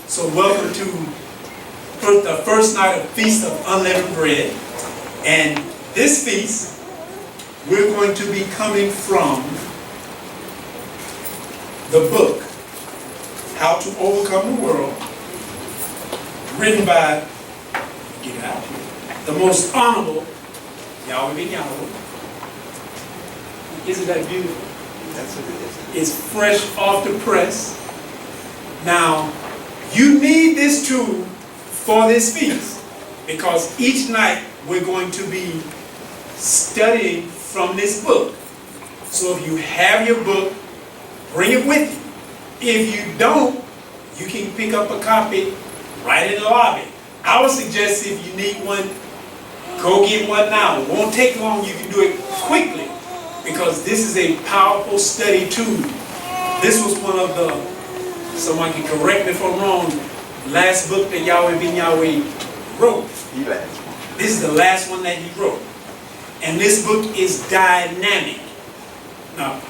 So welcome to the first night of Feast of Unleavened Bread. And this feast, we're going to be coming from the book, How to Overcome the World, written by, get it out here, the most honorable, YAHWEH. Isn't that beautiful? That's what it is. It's fresh off the press. Now, you need this tool for this feast because each night we're going to be studying from this book. So if you have your book, bring it with you. If you don't, you can pick up a copy right in the lobby. I would suggest if you need one, go get one now. It won't take long. You can do it quickly because this is a powerful study tool. This was one of the, someone can correct me if I'm wrong, last book that YAHWEH wrote. This is the last one that he wrote. And this book is dynamic. Now,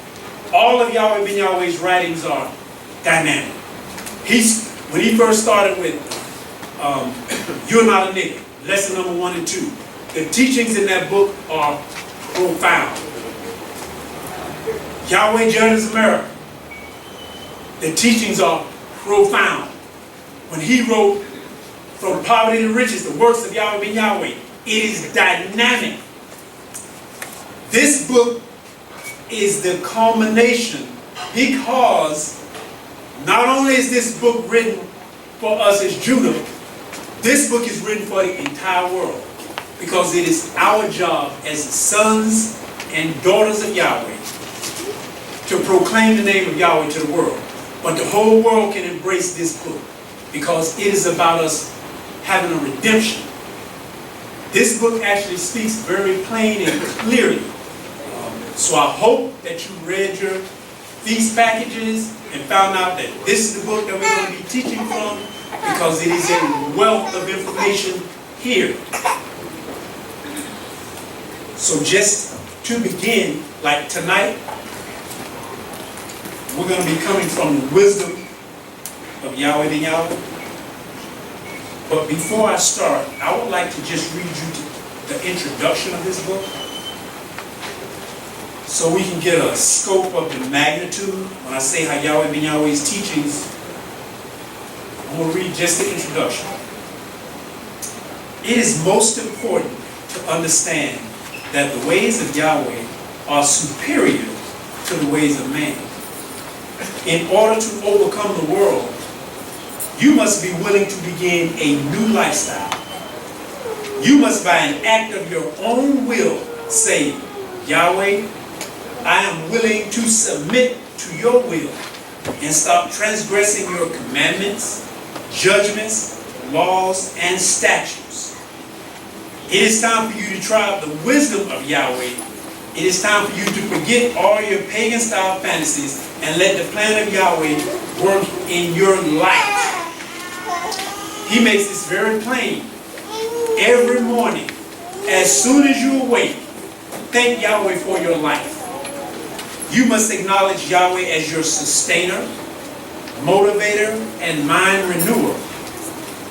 all of YAHWEH's writings are dynamic. When he first started with You're Not a Nigger, lesson number 1 and 2, the teachings in that book are profound. YAHWEH Judges America, the teachings are profound. When he wrote From Poverty to Riches, the works of YAHWEH, it is dynamic. This book is the culmination because not only is this book written for us as Judah, this book is written for the entire world because it is our job as the sons and daughters of Yahweh to proclaim the name of Yahweh to the world. But the whole world can embrace this book because it is about us having a redemption. This book actually speaks very plain and clearly. So I hope that you read your feast packages and found out that this is the book that we're going to be teaching from because it is a wealth of information here. So just to begin, like tonight, we're going to be coming from the wisdom of YAHWEH. But before I start, I would like to just read you the introduction of this book so we can get a scope of the magnitude. When I say how YAHWEH's teachings, I'm going to read just the introduction. It is most important to understand that the ways of Yahweh are superior to the ways of man. In order to overcome the world, you must be willing to begin a new lifestyle. You must by an act of your own will say, Yahweh, I am willing to submit to your will and stop transgressing your commandments, judgments, laws, and statutes. It is time for you to try out the wisdom of Yahweh. It is time for you to forget all your pagan-style fantasies and let the plan of Yahweh work in your life. He makes this very plain. Every morning, as soon as you awake, thank Yahweh for your life. You must acknowledge Yahweh as your sustainer, motivator, and mind renewer.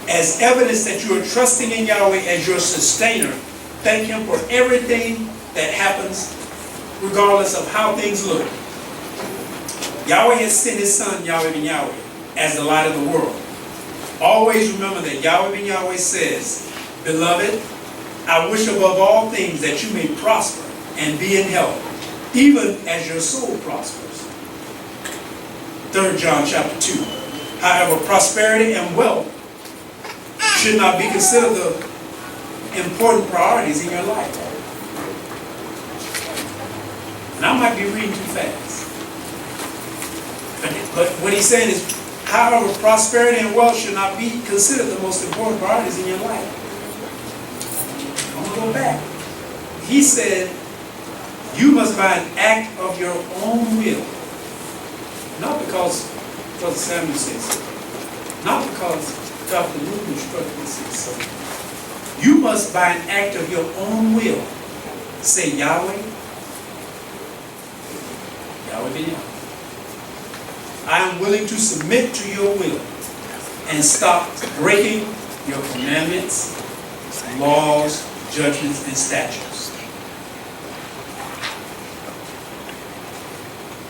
As evidence that you are trusting in Yahweh as your sustainer, thank Him for everything that happens, regardless of how things look. Yahweh has sent His Son, YAHWEH, as the light of the world. Always remember that YAHWEH says, Beloved, I wish above all things that you may prosper and be in health, even as your soul prospers. 3 John chapter 2. However, prosperity and wealth should not be considered the important priorities in your life. And I might be reading too fast. But what he's saying is, however, prosperity and wealth should not be considered the most important priorities in your life. I'm going to go back. He said, you must by an act of your own will. Not because Brother Samuel says so. Not because Dr. Luke instructed says so. You must by an act of your own will say Yahweh. Yahweh. I am willing to submit to your will and stop breaking your commandments, laws, judgments, and statutes.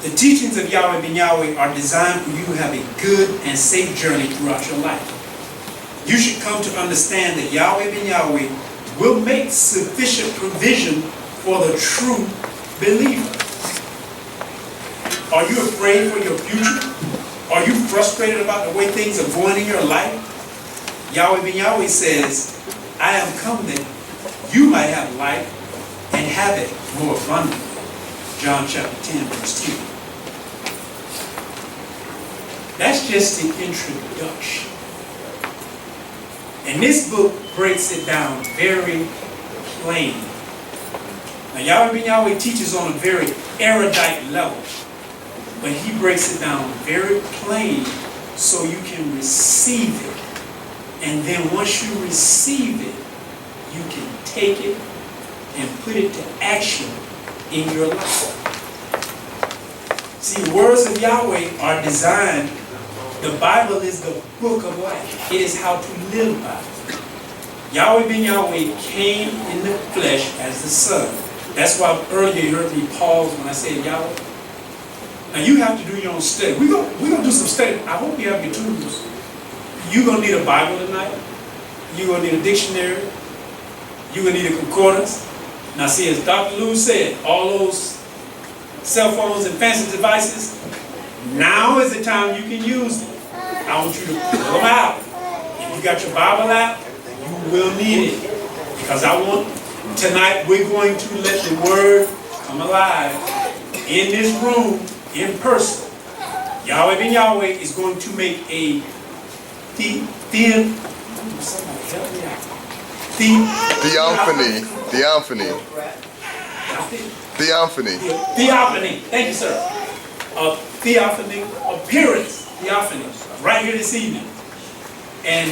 The teachings of Yahweh ben Yahweh are designed for you to have a good and safe journey throughout your life. You should come to understand that Yahweh ben Yahweh will make sufficient provision for the true believer. Are you afraid for your future? Are you frustrated about the way things are going in your life? Yahweh ben Yahweh says, I am come that you might have life and have it more abundantly. John chapter 10, verse 2. That's just the introduction. And this book breaks it down very plain. Now, Yahweh ben Yahweh teaches on a very erudite level, but he breaks it down very plain so you can receive it. And then once you receive it, you can take it and put it to action in your life. See, the words of Yahweh are designed. The Bible is the book of life. It is how to live by. Yahweh ben Yahweh came in the flesh as the Son. That's why earlier you heard me pause when I said Yahweh. Now you have to do your own study. We're gonna do some study. I hope you have your tools. You're gonna need a Bible tonight. You're gonna need a dictionary. You're gonna need a concordance. Now see, as Dr. Lou said, all those cell phones and fancy devices, now is the time you can use them. I want you to pull them out. If you got your Bible out, you will need it. Because I want, tonight we're going to let the Word come alive in this room, in person. Yahweh ben Yahweh is going to make a theophany. Thank you, sir. A theophany appearance. Theophany. Right here this evening. And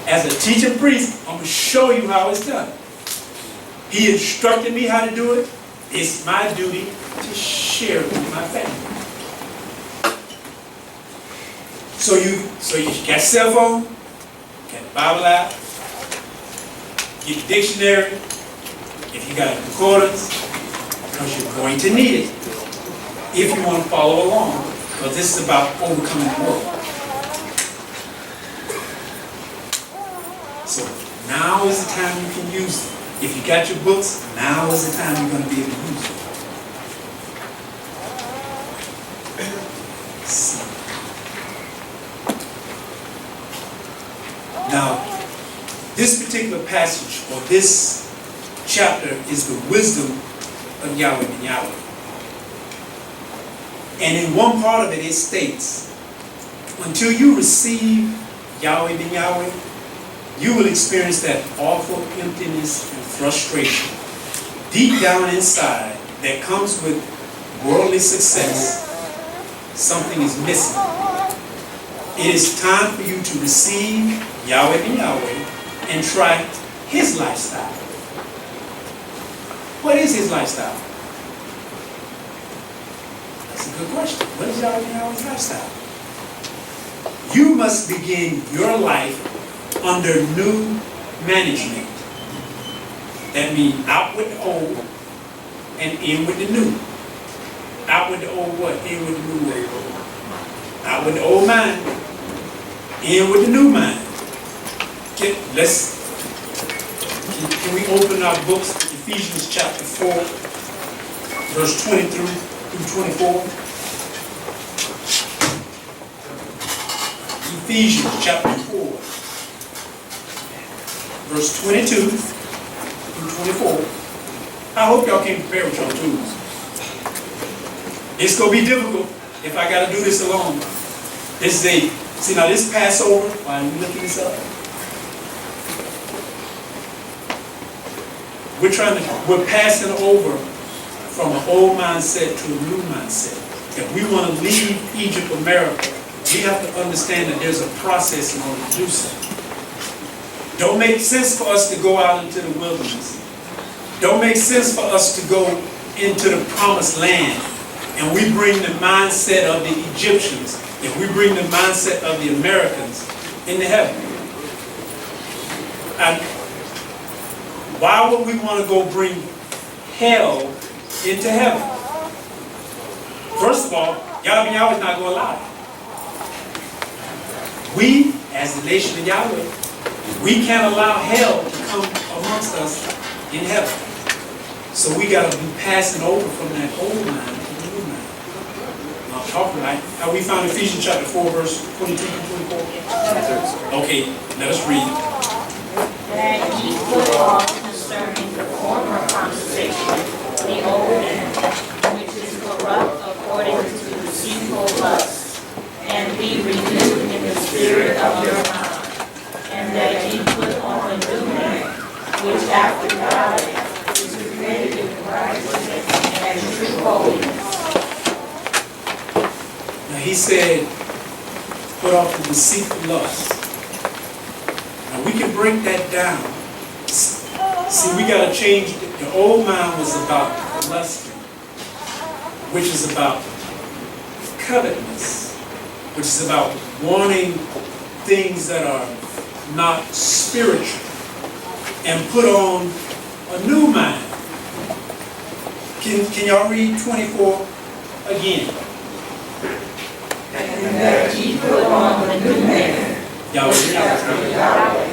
as a teaching priest, I'm going to show you how it's done. He instructed me how to do it. It's my duty to share it with my family. So you got a cell phone, get the Bible out, get the dictionary, if you got a concordance, because you're going to need it if you want to follow along, because this is about overcoming the world. So now is the time you can use them. If you got your books, now is the time you're going to be able to use them. Now, this particular passage, or this chapter, is the wisdom of Yahweh ben Yahweh. And in one part of it, it states, until you receive Yahweh ben Yahweh, you will experience that awful emptiness and frustration deep down inside that comes with worldly success. Something is missing. It is time for you to receive Yahweh ben Yahweh and try his lifestyle. What is his lifestyle? That's a good question. What is Yahweh ben Yahweh's lifestyle? You must begin your life under new management. That means out with the old and in with the new. Out with the old what? In with the new what? Out with the old mind, in with the new mind. Can we open our books, Ephesians chapter 4, verse 20 through 24? Ephesians chapter 4, verse 22 through 24. I hope y'all came prepared with your tools. It's going to be difficult if I got to do this alone. See now this Passover, while I'm looking this up, we're passing over from an old mindset to a new mindset. If we want to leave Egypt, America, we have to understand that there's a process in order to do so. Don't make sense for us to go out into the wilderness. Don't make sense for us to go into the promised land and we bring the mindset of the Egyptians, if we bring the mindset of the Americans, into heaven. And why would we want to go bring hell into heaven? First of all, Yahweh is not going to allow it. We, as the nation of Yahweh, we can't allow hell to come amongst us in heaven. So we got to be passing over from that old mind to the new mind. I'm talking right. How we found Ephesians chapter 4, verse 22 and 24. Okay, let us read. That ye put off concerning the former conversation, the old man, which is corrupt according to deceitful lust, and be renewed in the spirit of your mind, and that ye put on a new man, which after God is created in righteousness and true holiness. Now he said, put off the deceitful lust. Now we can break that down. See, we got to change. The old mind was about lusting, which is about covetousness, which is about wanting things that are not spiritual, and put on a new mind. Can y'all read 24 again? And that ye put on the new man, Y'all read? Yahweh,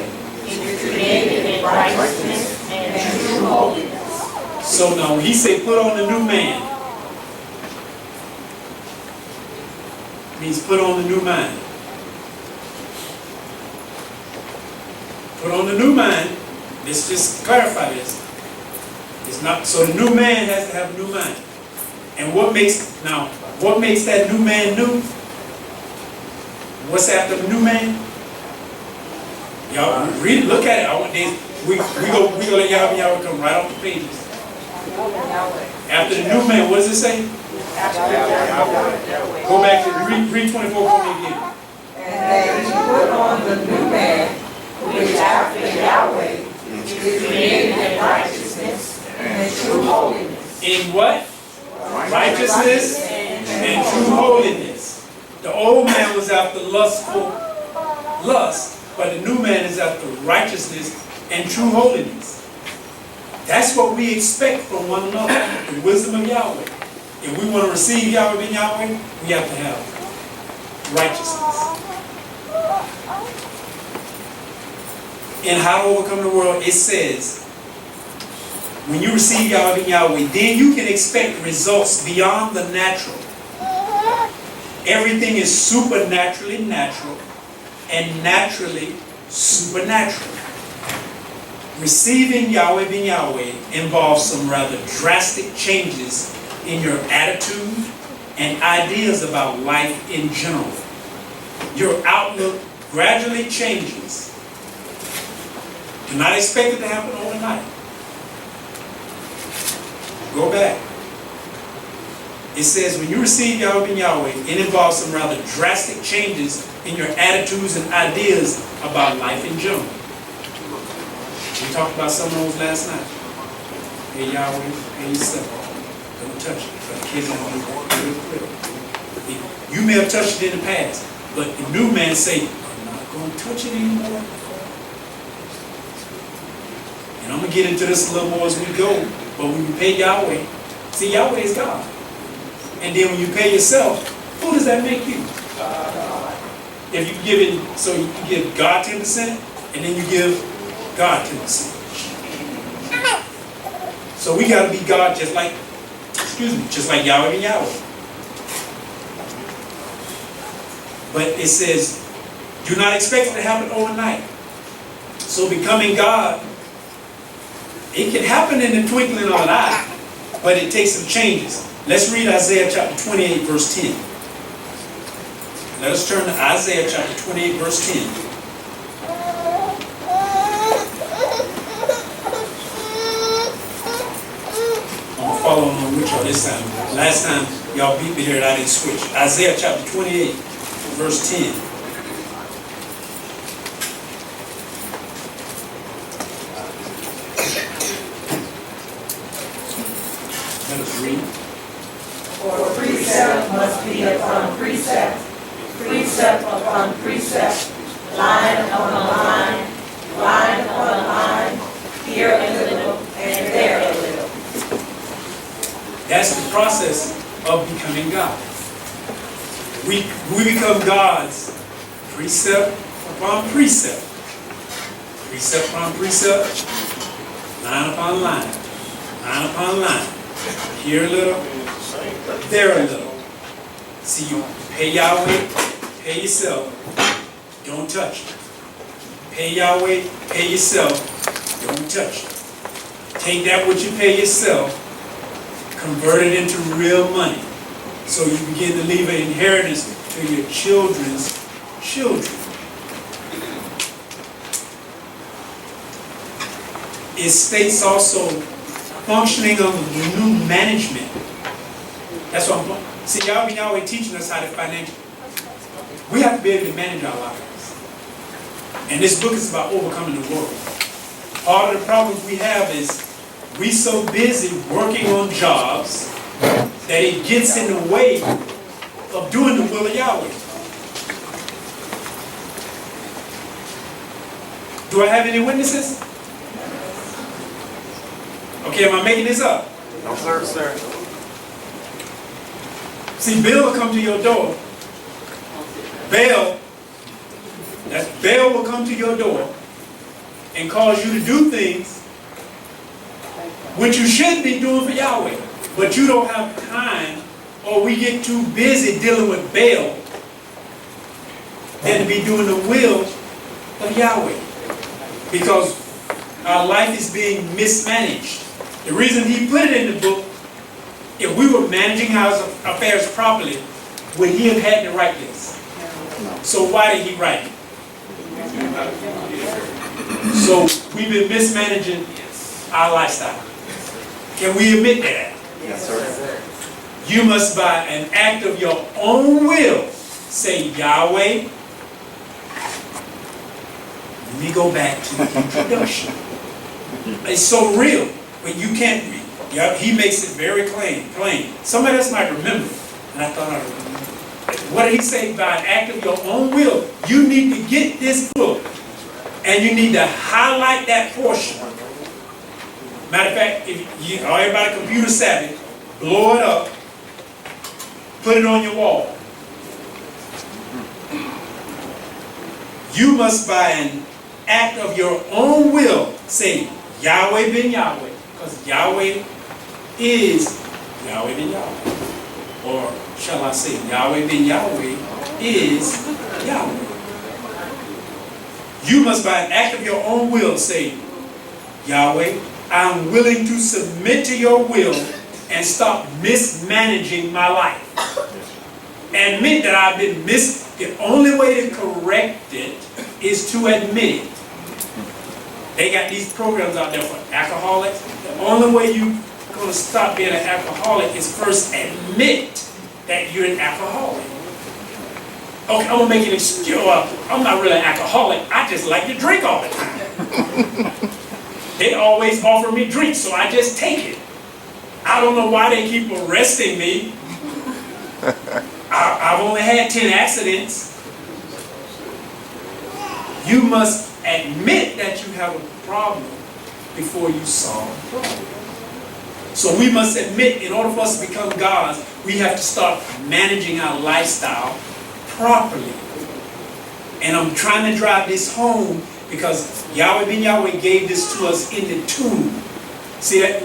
is created in righteousness and true holiness. So now he said put on the new man. Means put on the new mind. Put on the new mind. Let's just clarify this. It's not so the new man has to have a new mind. And what makes that new man new? What's after the new man? Y'all read it, look at it. I want this. We go let Yahweh come right off the pages. After the new man, what does it say? Go back to read 24 for me again. And that ye put on the new man, which after Yahweh is created in righteousness and true holiness. In what? Righteousness and true holiness. The old man was after lustful lust, but the new man is after righteousness and true holiness. That's what we expect from one another, the wisdom of Yahweh. If we want to receive Yahweh in Yahweh, we have to have righteousness. In How to Overcome the World, it says, when you receive Yahweh in Yahweh, then you can expect results beyond the natural. Everything is supernaturally natural and naturally supernatural. Receiving Yahweh ben Yahweh involves some rather drastic changes in your attitude and ideas about life in general. Your outlook gradually changes. Do not expect it to happen overnight. Go back. It says when you receive Yahweh ben Yahweh, it involves some rather drastic changes in your attitudes and ideas about life in general. We talked about some of those last night. Hey Yahweh, hey yourself. Don't touch it. But the kids don't do it. You may have touched it in the past, but the new man say, I'm not going to touch it anymore. And I'm going to get into this a little more as we go. But when you pay Yahweh, see, Yahweh is God. And then when you pay yourself, who does that make you? If you give it, so you give God 10%, and then you give God 10%. So we got to be God just like Yahweh and Yahweh. But it says, do not expect it to happen overnight. So becoming God, it can happen in the twinkling of an eye, but it takes some changes. Let's read Isaiah chapter 28, verse 10. Let us turn to Isaiah chapter 28, verse 10. I'm going to follow along with y'all this time. Last time, y'all beat me here and I didn't switch. Isaiah chapter 28, verse 10. Let us read. For precept must be upon precept, precept upon precept, line upon line, line upon line, here a little and there a little. That's the process of becoming God. We become gods, precept upon precept, precept upon precept, line upon line, line upon line. Here a little, there a little. See, you pay Yahweh, pay yourself, don't touch it. Pay Yahweh, pay yourself, don't touch it. Take that what you pay yourself, convert it into real money. So you begin to leave an inheritance to your children's children. It states also functioning of the new management. That's what I'm. See, Yahweh teaching us how to financially. We have to be able to manage our lives. And this book is about overcoming the world. Part of the problems we have is we so busy working on jobs that it gets in the way of doing the will of Yahweh. Do I have any witnesses? Okay, am I making this up? No, sir. See, Bill will come to your door. Baal will come to your door and cause you to do things which you should be doing for Yahweh. But you don't have time, or we get too busy dealing with Baal than to be doing the will of Yahweh. Because our life is being mismanaged. The reason he put it in the book, if we were managing our affairs properly, would he have had to write this? So why did he write it? So we've been mismanaging our lifestyle. Can we admit that? Yes, sir. You must by an act of your own will say, Yahweh. Let me go back to the introduction. It's so real, but you can't read. Yeah, he makes it very plain. Somebody else might remember, and I thought I remembered. What did he say? By an act of your own will, you need to get this book, and you need to highlight that portion. Matter of fact, if you are everybody computer savvy, blow it up, put it on your wall. You must by an act of your own will say, Yahweh ben Yahweh, because Yahweh is Yahweh ben Yahweh. Or shall I say, Yahweh ben Yahweh is Yahweh. You must by an act of your own will say, Yahweh, I'm willing to submit to your will and stop mismanaging my life. Admit that I've been the only way to correct it is to admit it. They got these programs out there for alcoholics. The only way you're going to stop being an alcoholic is first admit that you're an alcoholic. Okay, I'm going to make an excuse. I'm not really an alcoholic. I just like to drink all the time. They always offer me drinks, so I just take it. I don't know why they keep arresting me. I've only had 10 accidents. You must admit that you have a problem before you solve the problem. So we must admit, in order for us to become gods, we have to start managing our lifestyle properly. And I'm trying to drive this home because Yahweh ben Yahweh gave this to us in the tomb. See that?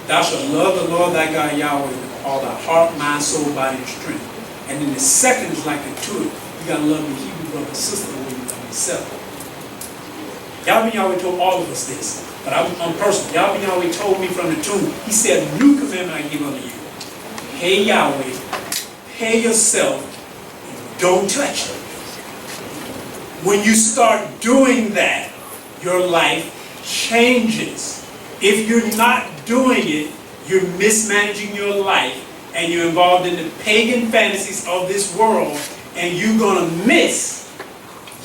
Thou shalt love the Lord thy God Yahweh with all thy heart, mind, soul, body, and strength. And then the second is like a two. You gotta love your Hebrew brother and sister the way you love yourself. Yahweh ben Yahweh told all of us this, but I'm personal. Yahweh ben Yahweh told me from the tomb. He said, a new commandment I give unto you. Pay Yahweh, pay yourself, and don't touch it. When you start doing that, your life changes. If you're not doing it, you're mismanaging your life and you're involved in the pagan fantasies of this world, and you're going to miss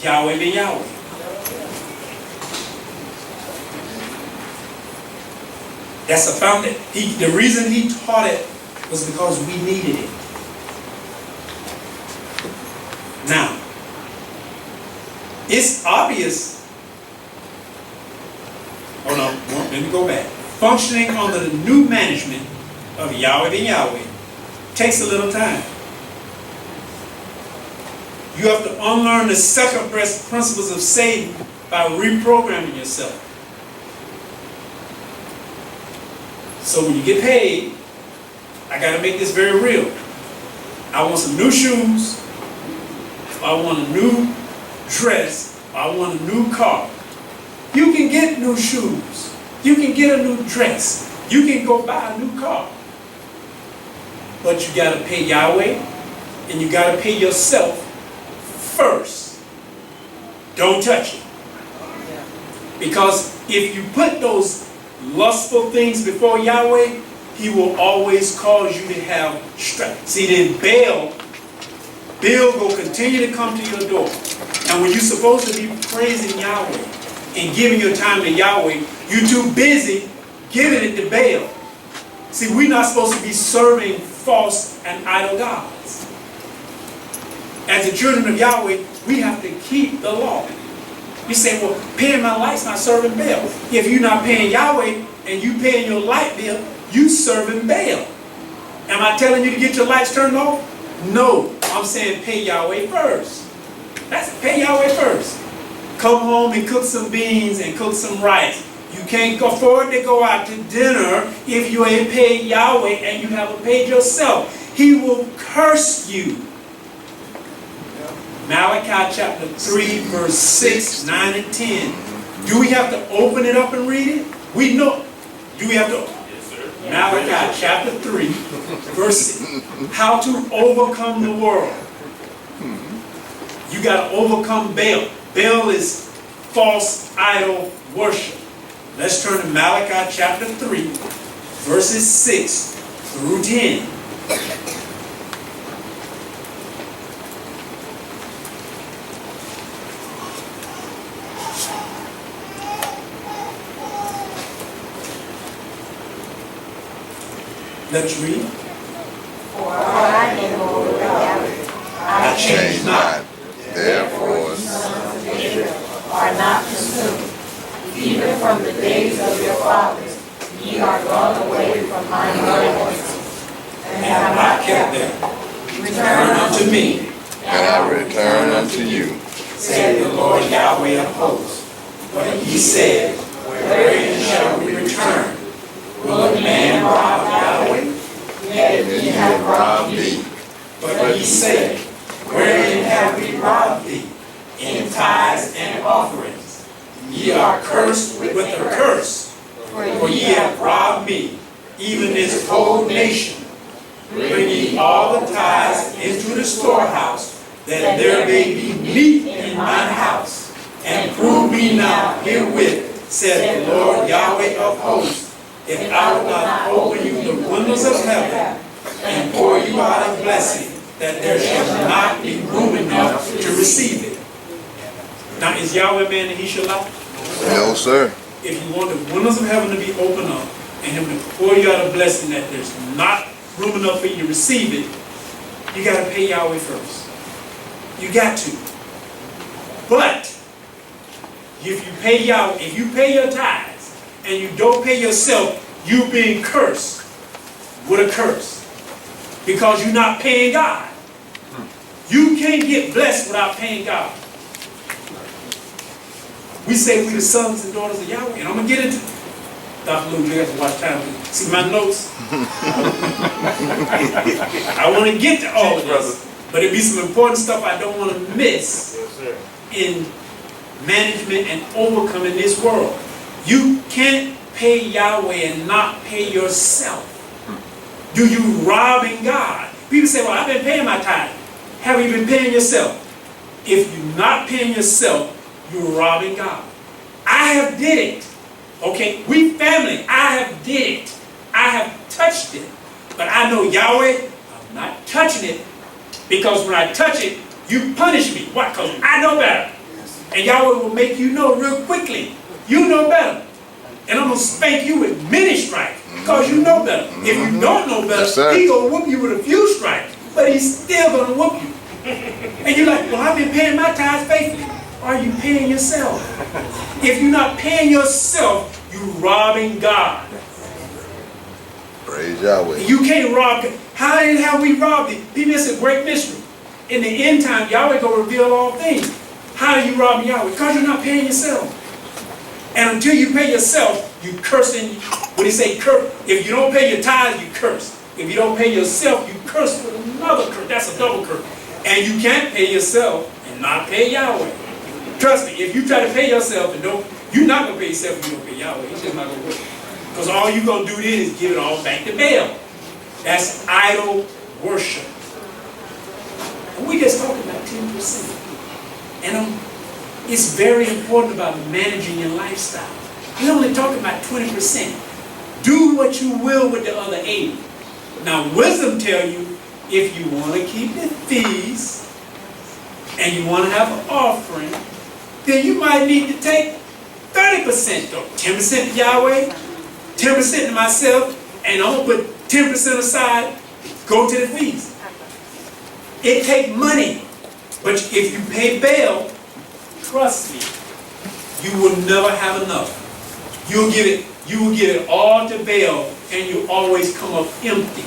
Yahweh ben Yahweh. That's a foundation. The reason he taught it was because we needed it. It's obvious. Hold on, let me go back. Functioning under the new management of Yahweh and Yahweh takes a little time. You have to unlearn the second principles of Satan by reprogramming yourself. So when you get paid, I got to make this very real. I want some new shoes, I want a new dress, I want a new car. You can get new shoes, you can get a new dress, you can go buy a new car. But you got to pay Yahweh and you got to pay yourself first. Don't touch it. Because if you put those lustful things before Yahweh, He will always cause you to have strife. See, then Baal will continue to come to your door. And when you're supposed to be praising Yahweh and giving your time to Yahweh, you're too busy giving it to Baal. See, we're not supposed to be serving false and idol gods. As the children of Yahweh, we have to keep the law. You say, well, paying my light's not serving Baal. If you're not paying Yahweh and you paying your light bill, you serving Baal. Am I telling you to get your lights turned off? No, I'm saying pay Yahweh first. That's pay Yahweh first. Come home and cook some beans and cook some rice. You can't afford to go out to dinner if you ain't paid Yahweh and you haven't paid yourself. He will curse you. Malachi chapter 3, verse 6, 9, and 10. Do we have to open it up and read it? We know. Do we have to? Yes, sir. Malachi chapter 3, verse 6. How to overcome the world. You got to overcome Baal. Baal is false idol worship. Let's turn to Malachi chapter 3, verses 6 through 10. Let's read. For I am the Lord Yahweh. I Change not, therefore, ye sons of Israel are not consumed. Even from the days of your fathers, ye are gone away from mine ordinances, and have not kept them. Return unto me, and I return unto you, said the Lord Yahweh of hosts. But he said, wherein shall we return? Will a man rob Yahweh? yet ye have robbed me. But he said, wherein have we robbed thee? In tithes and offerings. Ye are cursed with a curse, for ye have robbed me, even this whole nation. Bring ye all the tithes into the storehouse, that there may be meat in mine house. And prove me now herewith, said the Lord Yahweh of hosts, if I will not open you the windows of heaven, and pour you out a blessing, that there shall not be room enough to receive it. Now, is Yahweh man that he shall lie? no sir. If you want the windows of heaven to be opened up, and him to pour you out a blessing that there's not room enough for you to receive it, you got to pay Yahweh first. You got to. But, if you pay Yahweh, if you pay your tithes, and you don't pay yourself, you're being cursed with a curse. Because you're not paying God. You can't get blessed without paying God. We say we the sons and daughters of Yahweh. And I'm going to get into Dr. Luke, you have to watch time. See my notes? I want to get to all of this. But it'll be some important stuff I don't want to miss in management and overcoming this world. You can't pay Yahweh and not pay yourself. Do you robbing God? People say, well, I've been paying my tithe. Have you been paying yourself? If you're not paying yourself, you're robbing God. I have did it. Okay, we family, I have did it. I have touched it. But I know Yahweh, I'm not touching it. Because when I touch it, you punish me. Why? Because I know better. And Yahweh will make you know real quickly. You know better. And I'm going to spank you with many stripes. Because you know better. If you don't know better, Yes, he's going to whoop you with a few stripes. But he's still going to whoop you. And you're like, well, I've been paying my tithes faithfully. are you paying yourself? If you're not paying yourself, you're robbing God. Praise Yahweh. You can't rob God. How have we robbed Him? People, it's a great mystery. In the end time, Yahweh going to reveal all things. How do you rob Yahweh? Because you're not paying yourself. And until you pay yourself, you cursing. What do you say? Curse. If you don't pay your tithes, you curse. If you don't pay yourself, you curse with another curse. That's a double curse. And you can't pay yourself and not pay Yahweh. Trust me, if you try to pay yourself and don't, you're not going to pay yourself if you don't pay Yahweh. It's just not going to work. Because all you're going to do then is give it all back to Baal. That's idol worship. And we just talking about 10%. And it's very important about managing your lifestyle. We're only talking about 20%. Do what you will with the other 80. Now, wisdom tell you, if you want to keep the feast and you want to have an offering, then you might need to take 30% though. 10% to Yahweh, 10% to myself, and I'm going to put 10% aside, go to the feast. It takes money. But if you pay Baal, trust me, you will never have enough. You will give it all to Baal, and you always come up empty.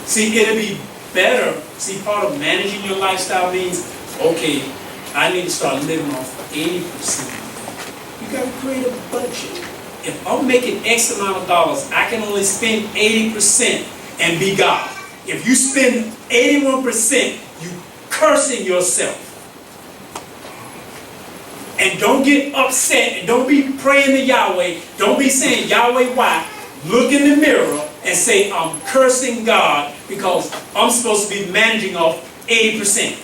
See, it'll be better. See, part of managing your lifestyle means, okay, I need to start living off 80%. You got to create a budget. If I'm making X amount of dollars, I can only spend 80% and be God. If you spend 81%, you cursing yourself. And don't get upset and don't be praying to Yahweh. Don't be saying, Yahweh, why? Look in the mirror and say, I'm cursing God because I'm supposed to be managing off 80%.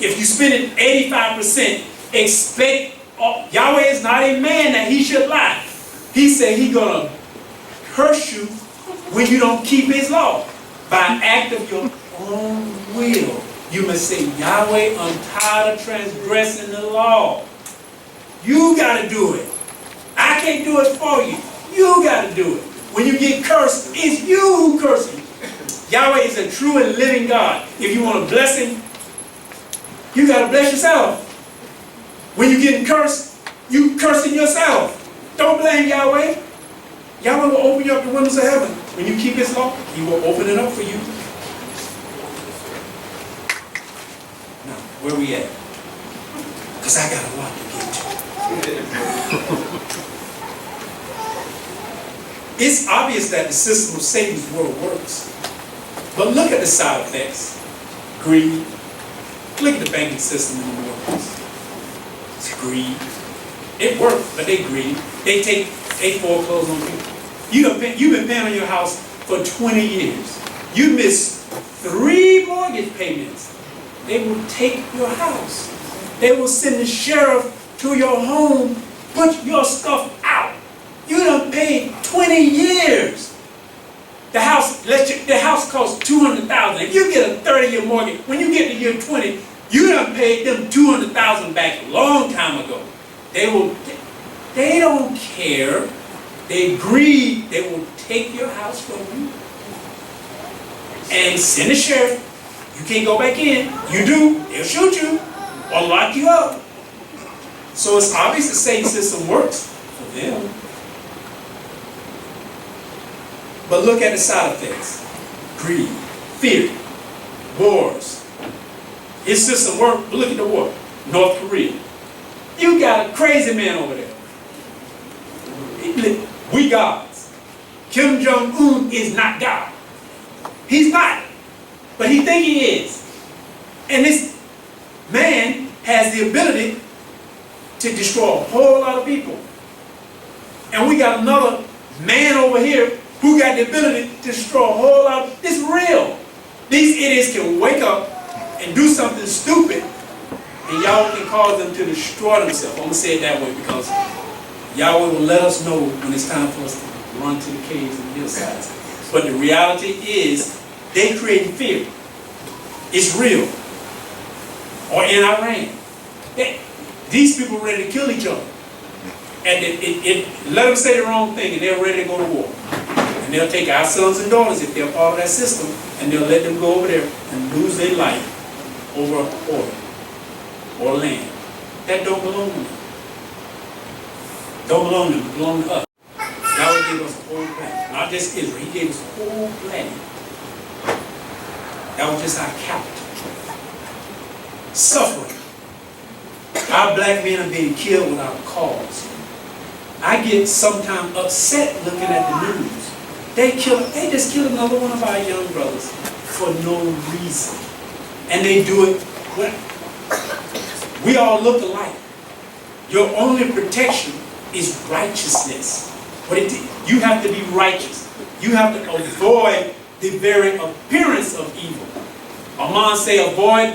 If you spend it 85%, expect, Yahweh is not a man that he should lie. He said he's going to curse you when you don't keep his law. By act of your own will. You must say, Yahweh, I'm tired of transgressing the law. You got to do it. I can't do it for you. You got to do it. When you get cursed, it's you who curses. Yahweh is a true and living God. If you want to bless him, you got to bless yourself. When you're getting cursed, you cursing yourself. Don't blame Yahweh. Yahweh will open you up the windows of heaven. When you keep his law, he will open it up for you. Now, where we at? Because I got a lot to get to. It's obvious that the system of Satan's world works. But look at the side effects. Greed. Look at the banking system in the world. It's greed. It works, but they greedy. They foreclose on people. You've been paying on your house for 20 years. You missed 3 mortgage payments. They will take your house. They will send the sheriff to your home, put your stuff out. You done paid 20 years. The house costs $200,000. If you get a 30-year mortgage, when you get to year 20, you done paid them $200,000 back a long time ago. They don't care. They greed. They will take your house from you and send the sheriff. You can't go back in. You do, they'll shoot you or lock you up. So it's obvious the Satan system works for them. But look at the side effects. Greed, fear, wars. His system worked, but look at the war. North Korea. You got a crazy man over there. We gods. Kim Jong-un is not God. He's not. But he think he is. And this man has the ability to destroy a whole lot of people. And we got another man over here who got the ability to destroy a whole lot of, it's real. These idiots can wake up and do something stupid and Yahweh can cause them to destroy themselves. I'm going to say it that way because Yahweh will let us know when it's time for us to run to the caves and the hillsides. But the reality is, they create fear. It's real. Or in Iran. These people are ready to kill each other. And let them say the wrong thing and they're ready to go to war. And they'll take our sons and daughters, if they're part of that system, and they'll let them go over there and lose their life over oil or land. that don't belong to them. Don't belong to them, belong to us. Yahweh gave us a whole planet. Not just Israel, he gave us a whole planet. That was just our capital. Suffering. Our black men are being killed without a cause. I get sometimes upset looking at the news. They just killed another one of our young brothers for no reason. And they do it, we all look alike. Your only protection is righteousness. You have to be righteous. You have to avoid the very appearance of evil. Amon say avoid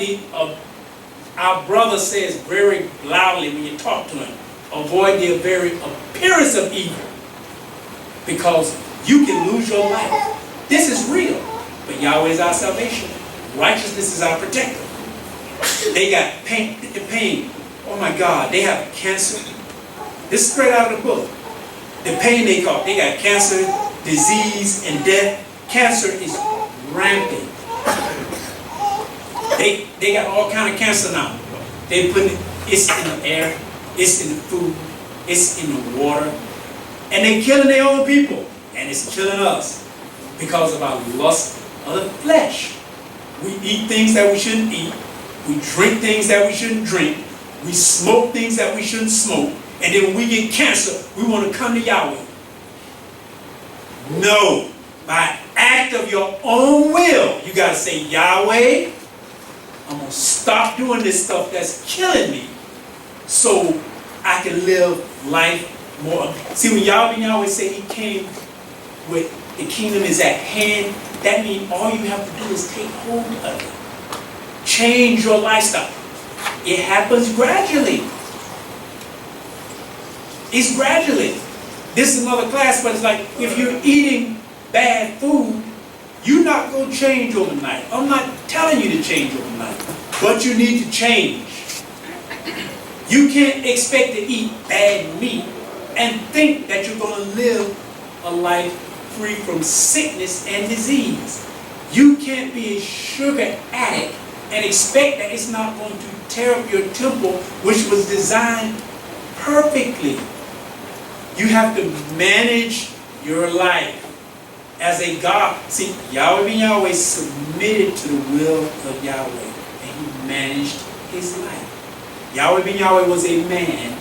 our brother says very loudly when you talk to him, avoid the very appearance of evil. Because you can lose your life. This is real. But Yahweh is our salvation. Righteousness is our protector. They got pain. Oh my God, they have cancer. This is straight out of the book. The pain they got cancer, disease, and death. Cancer is rampant. They got all kind of cancer now. They put it's in the air, it's in the food, it's in the water, and they killing their own people, and it's killing us because of our lust of the flesh. We eat things that we shouldn't eat. We drink things that we shouldn't drink. We smoke things that we shouldn't smoke. And then when we get cancer, we want to come to Yahweh. No. By act of your own will, you got to say, Yahweh, I'm going to stop doing this stuff that's killing me so I can live life more. See, when Yahweh say he came with the kingdom is at hand, that means all you have to do is take hold of it. Change your lifestyle. It happens gradually. It's gradually. This is another class, but it's like if you're eating bad food, you're not going to change overnight. I'm not telling you to change overnight, but you need to change. You can't expect to eat bad meat and think that you're going to live a life free from sickness and disease. You can't be a sugar addict and expect that it's not going to tear up your temple, which was designed perfectly. You have to manage your life as a God. See, Yahweh submitted to the will of Yahweh, and he managed his life. Yahweh was a man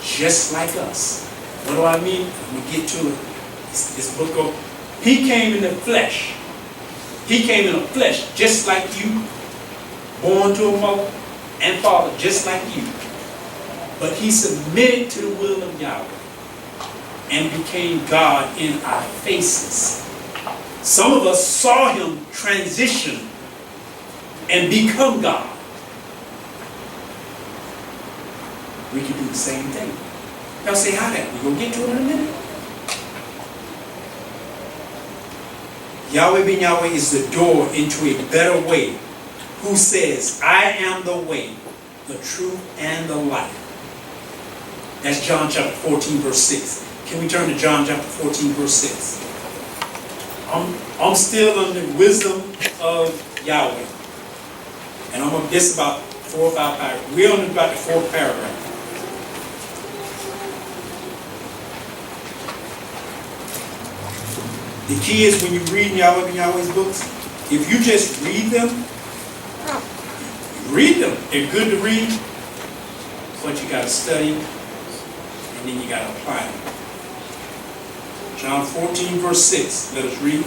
just like us. What do I mean? I'm going to get to it. This book of, he came in the flesh. He came in the flesh just like you, born to a mother and father just like you. But he submitted to the will of Yahweh and became God in our faces. Some of us saw him transition and become God. We can do the same thing. Y'all say how that? We're going to get to it in a minute. Yahweh is the door into a better way, who says, I am the way, the truth, and the life. That's John chapter 14, verse 6. Can we turn to John chapter 14, verse 6? I'm still under wisdom of Yahweh. And I'm on this about 4 or 5 paragraphs. We're on about the 4th paragraph. The key is when you read Yahweh's books, if you just read them, they're good to read, but you got to study, and then you got to apply them. John 14, verse 6, let us read.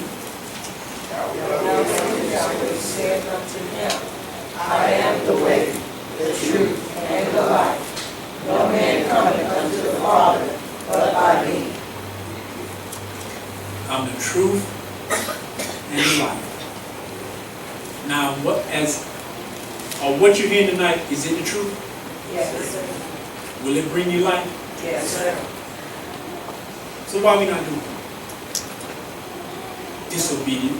Yahweh said unto him, I am the way, the truth, and the life. No man cometh unto the Father but by me. I'm the truth and the life. Now, what you're hearing tonight, is it the truth? Yes, sir. Will it bring you life? Yes, sir. So why are we not doing it? Disobedient.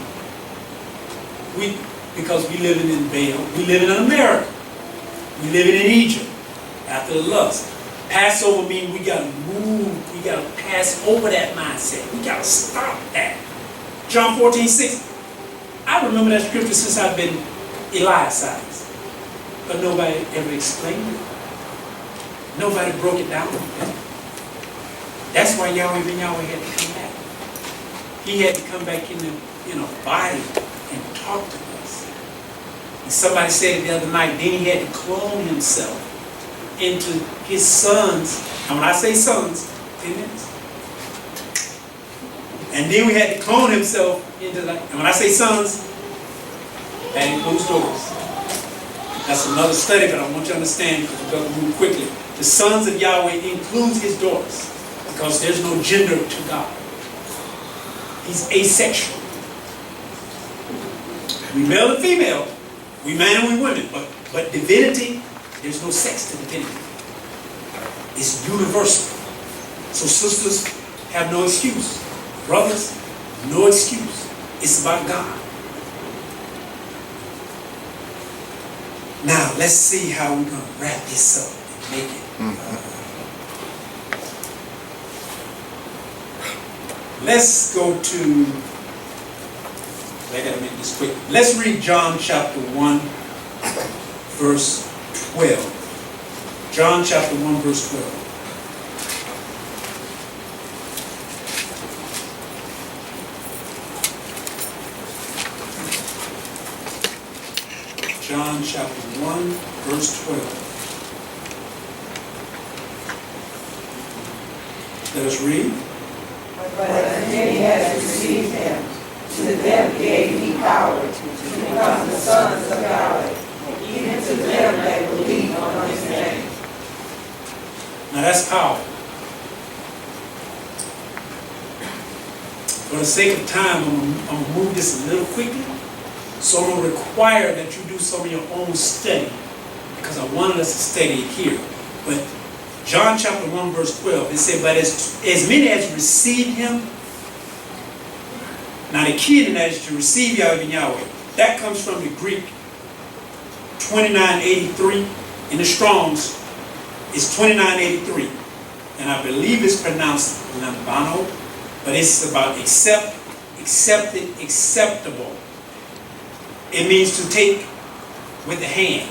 Because we living in Baal. We living in America. We living in Egypt. After the lust. Passover means we got to move. We got to pass over that mindset. We got to stop that. John 14, 6. I remember that scripture since I've been Eli's size. But nobody ever explained it. Nobody broke it down like that. That's why Yahweh ben Yahweh had to come back. He had to come back in a body and talk to us. And somebody said it the other night, then he had to clone himself into his sons. And when I say sons, 10 minutes. And then we had to clone himself into like, and when I say sons, that includes daughters. That's another study, but I want you to understand because we're going to move quickly. The sons of Yahweh includes his daughters because there's no gender to God. He's asexual. We male and female, we man and we women, but divinity, there's no sex to divinity. It's universal. So sisters have no excuse. Brothers, no excuse. It's about God. Now, let's see how we're going to wrap this up and make it. Let's go to, I got to make this quick. Let's read John chapter 1, verse 12. John chapter 1, verse 12. John chapter 1, verse 12. Let us read. But as many as received him, to them gave he power to become the sons of God, even to them that believe on his name. Now that's power. For the sake of time, I'm going to move this a little quickly. So I'm going to require that you do some of your own study because I wanted us to study it here. But John chapter 1 verse 12, it said, but as many as received him, now the key to that is to receive Yahweh ben Yahweh. That comes from the Greek 2983. In the Strong's, it's 2983. And I believe it's pronounced lambano, but it's about accept, accepted, acceptable. It means to take with the hand,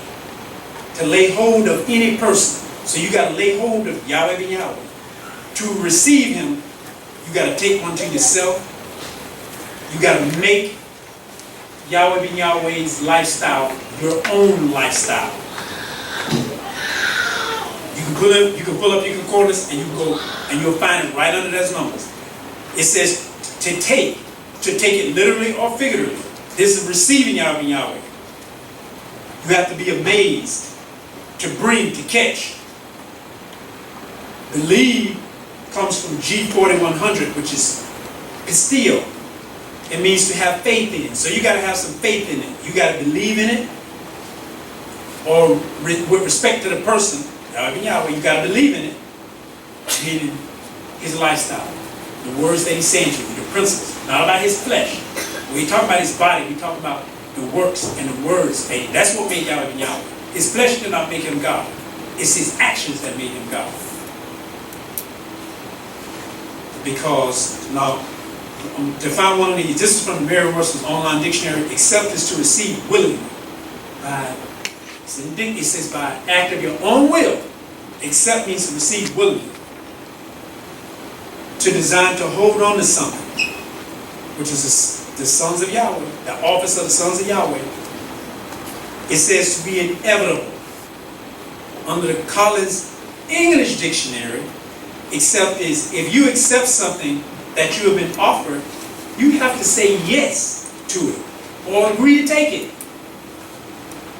to lay hold of any person. So you got to lay hold of Yahweh ben Yahweh. To receive him, you got to take one to yourself. You got to make Yahweh ben Yahweh's lifestyle your own lifestyle. You can pull up your concordance and you go and you'll find it right under those numbers. It says to take it literally or figuratively. This is receiving Yahweh ben Yahweh. You have to be amazed, to bring, to catch. Believe comes from G4100, which is pistio. It means to have faith in. So you got to have some faith in it. You got to believe in it. Or with respect to the person, Yahweh ben Yahweh, you got to believe in it. Meaning his lifestyle. The words that he's saying to you, the principles. Not about his flesh. When we talk about his body, we talk about the works and the words. That's what made Yahweh ben Yahweh. His flesh did not make him God. It's his actions that made him God. Because, now, to find one of these, this is from the Merriam-Webster's online dictionary, accept is to receive willingly. It says by act of your own will. Accept means to receive willingly. To design to hold on to something, which is the sons of Yahweh, the office of the sons of Yahweh. It says to be inevitable. Under the Collins English Dictionary, accept is, if you accept something that you have been offered, you have to say yes to it or agree to take it.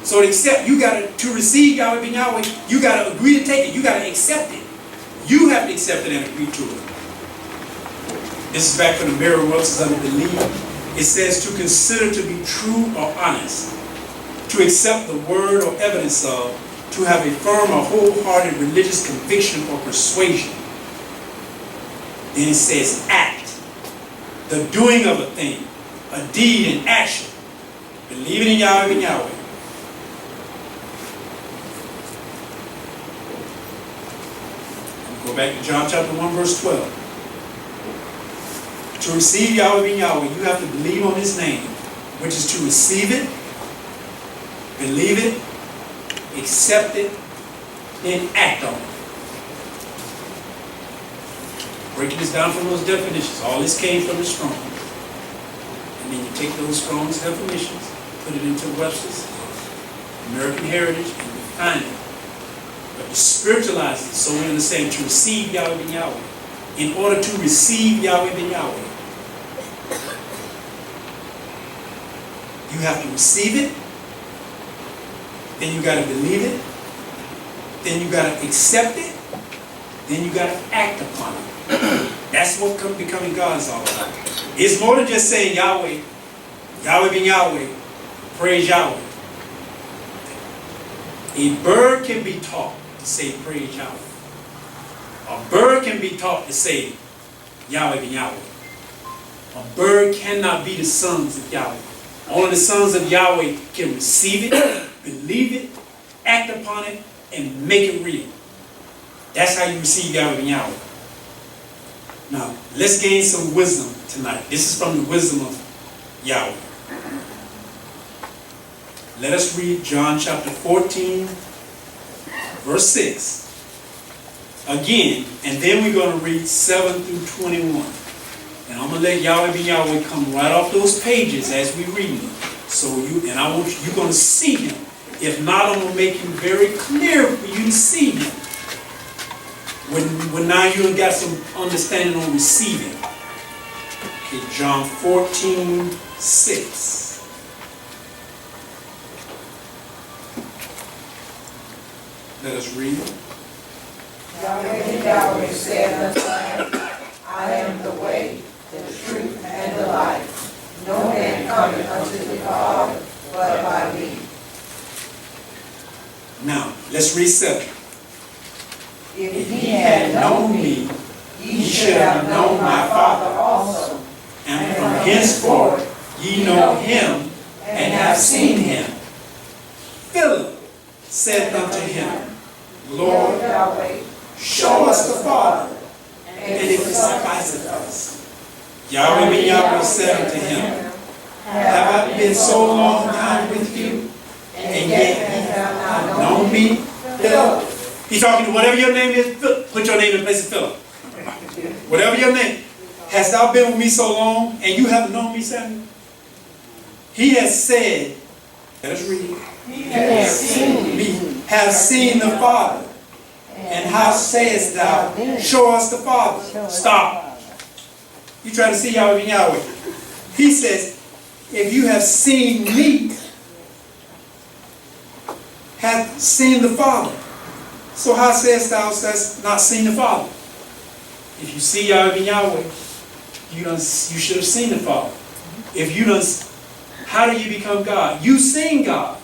So to accept, to receive Yahweh ben Yahweh, you got to agree to take it. You got to accept it. You have to accept it and agree to it. This is back from the Merriam-Webster's under belief. It says to consider to be true or honest, to accept the word or evidence of, to have a firm or wholehearted religious conviction or persuasion. Then it says act, the doing of a thing, a deed and action, believing in Yahweh ben Yahweh. Go back to John chapter 1 verse 12. To receive Yahweh ben Yahweh, you have to believe on his name, which is to receive it, believe it, accept it, then act on it. breaking this down from those definitions. All this came from the Strong's. And then you take those Strong's definitions, put it into Webster's American Heritage, and define it. But to spiritualize it so we understand to receive Yahweh ben Yahweh. In order to receive Yahweh ben Yahweh, you have to receive it, then you got to believe it, then you got to accept it, then you got to act upon it. That's what becoming God is all about. It's more than just saying Yahweh, Yahweh ben Yahweh, praise Yahweh. A bird can be taught to say praise Yahweh. A bird can be taught to say Yahweh ben Yahweh. A bird cannot be the sons of Yahweh. Only the sons of Yahweh can receive it, believe it, act upon it, and make it real. That's how you receive Yahweh ben Yahweh. Now, let's gain some wisdom tonight. This is from the wisdom of Yahweh. Let us read John chapter 14, verse 6. Again, and then we're going to read 7 through 21. And I'm going to let Yahweh ben Yahweh come right off those pages as we read them. So you're going to see him. If not, I'm going to make him very clear for you to see him. When now you got some understanding on receiving. Okay, John 14, 6. Let us read. Yahweh said unto him, I am the way, the truth, and the life. No man cometh unto the Father but by me. Now, let's read 7. If ye had known me, ye should have known my Father also. And from henceforth ye know him and have seen him. Philip said unto him, Lord, Yahweh, show us the Father, and it sufficeth us. Yahweh ben Yahweh said unto him, Have I been so long time with you, and yet ye have not known me? Philip. He's talking to whatever your name is, Philip. Put your name in place of Philip. Whatever your name. Hast thou been with me so long, and you haven't known me, Samuel? He has said, let us read. He has seen me, have seen the Father. And how sayest thou, show us the Father? Stop. You trying to see Yahweh ben Yahweh. He says, if you have seen me, have seen the Father. So how sayest thou hast not seen the Father? If you see Yahweh ben Yahweh, you should have seen the Father. If you don't, how do you become God? You seen God.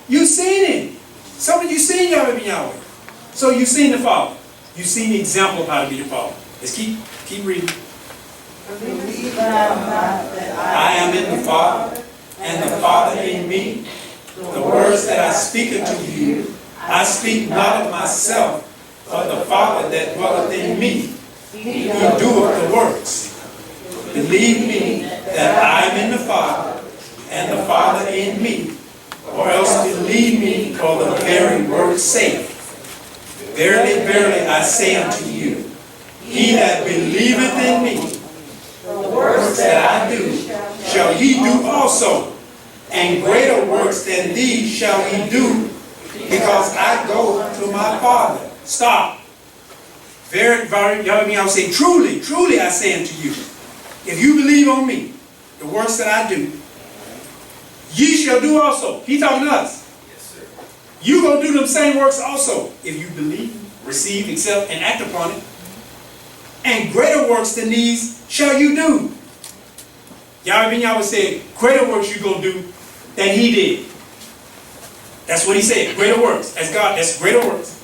You seen Him. Some of you seen Yahweh ben Yahweh. So you've seen the Father. You've seen the example of how to be the Father. Let's keep reading. believe thou not that I am in the Father, and the Father in me. The words that I speak unto you, I speak not of myself, but the Father that dwelleth in me. He doeth the works. Believe me that I am in the Father, and the Father in me. Or else believe me for the very word's sake. Verily, verily, I say unto you, he that believeth in me, the works that I do, shall he do also. And greater works than these shall he do, because I go to my Father. Stop. Very, very, I will say, truly, truly I say unto you, if you believe on me, the works that I do, ye shall do also. He talking to us. Yes, sir. You gonna do them same works also, if you believe, receive, accept, and act upon it. And greater works than these shall you do. Yahweh ben Yahweh said, greater works you gonna do than he did. That's what he said, greater works. As God, that's greater works.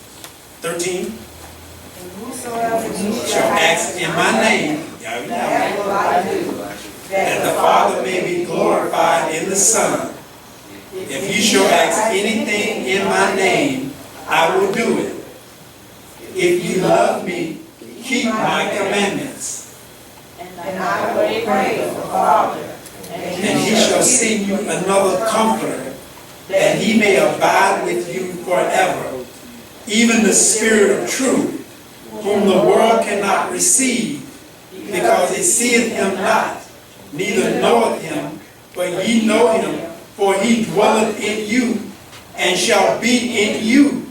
13. Shall ask in my name, Yahweh ben Yahweh, that will I do, that the Father may be glorified in the Son. If you shall ask anything in my name, I will do it. If you love me, keep my commandments. and I will pray the Father, And he shall send you another comforter, that he may abide with you forever, even the Spirit of truth, whom the world cannot receive, because it seeth him not, neither knoweth him, but ye know him, for he dwelleth in you, and shall be in you.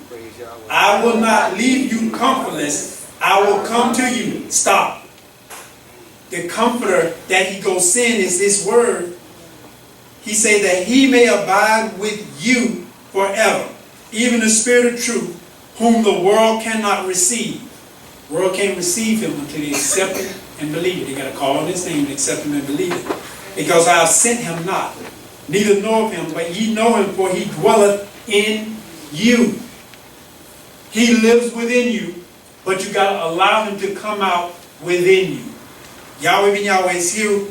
I will not leave you comfortless, I will come to you. Stop. The comforter that he goes send is this word. He said that he may abide with you forever, even the Spirit of truth, whom the world cannot receive. The world can't receive him until they accept it and believe it. They got to call on his name and accept him and believe it. Because I have sent him not, neither know of him, but ye know him, for he dwelleth in you. He lives within you, but you got to allow him to come out within you. Yahweh ben Yahweh is here.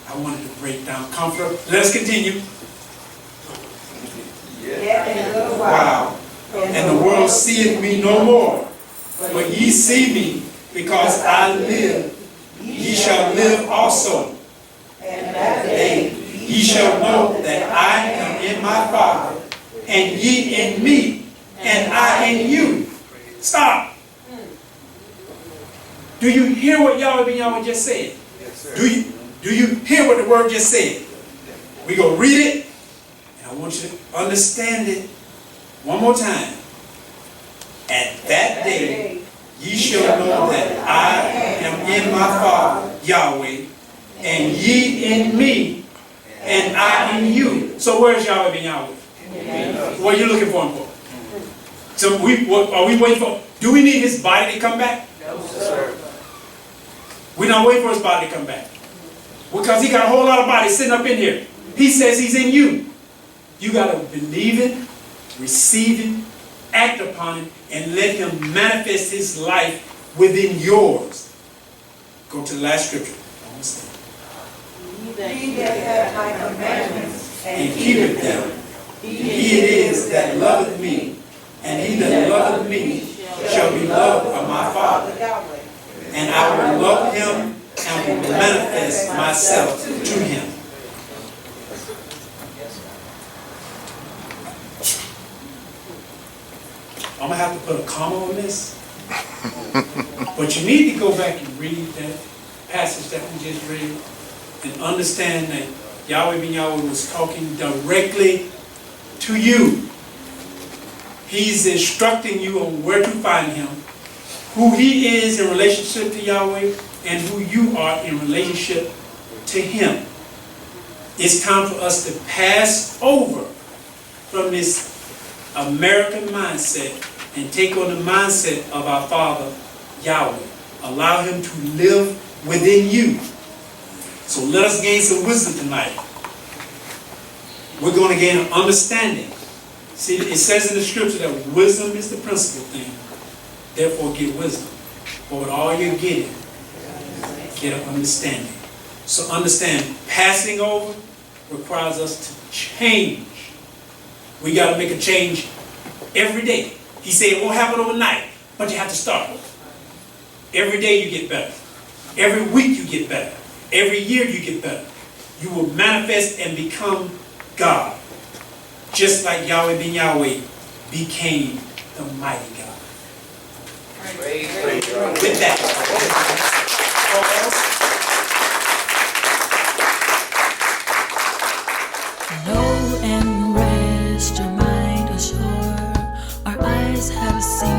I wanted to break down comfort. Let's continue. Yet in a little Wow. And the world seeth me no more. But ye see me, because I live. Ye shall live also. And that day Ye shall know that I am in my Father, and ye in me, and I in you. Stop. Do you hear what Yahweh ben Yahweh just said? Do you hear what the word just said? We go read it, and I want you to understand it one more time. At that day, ye shall know that I am in my Father, Yahweh, and ye in me, and I in you. So where's Yahweh ben Yahweh? What are you looking for him for? So are we waiting for? Do we need his body to come back? No, sir. We're not waiting for his body to come back. Because he got a whole lot of bodies sitting up in here. He says he's in you. You got to believe it, receive it, act upon it, and let him manifest his life within yours. Go to the last scripture. he that hath my commandments And keepeth them. He it is that loveth me, and he that loveth me shall be loved of my Father. Yahweh. And I will love him and will manifest myself to him. I'm going to have to put a comma on this. But you need to go back and read that passage that we just read and understand that Yahweh ben Yahweh was talking directly to you. He's instructing you on where to find him, who he is in relationship to Yahweh, and who you are in relationship to him. It's time for us to pass over from this American mindset and take on the mindset of our Father, Yahweh. Allow him to live within you. So let us gain some wisdom tonight. We're going to gain an understanding. See, it says in the scripture that wisdom is the principal thing. Therefore, get wisdom. But with all you're getting, get an understanding. So understand, passing over requires us to change. We got to make a change every day. He said it won't happen overnight, but you have to start. Every day you get better. Every week you get better. Every year you get better. You will manifest and become God. Just like Yahweh ben Yahweh became the mighty God. With that, Know and rest your mind assured. Our eyes have seen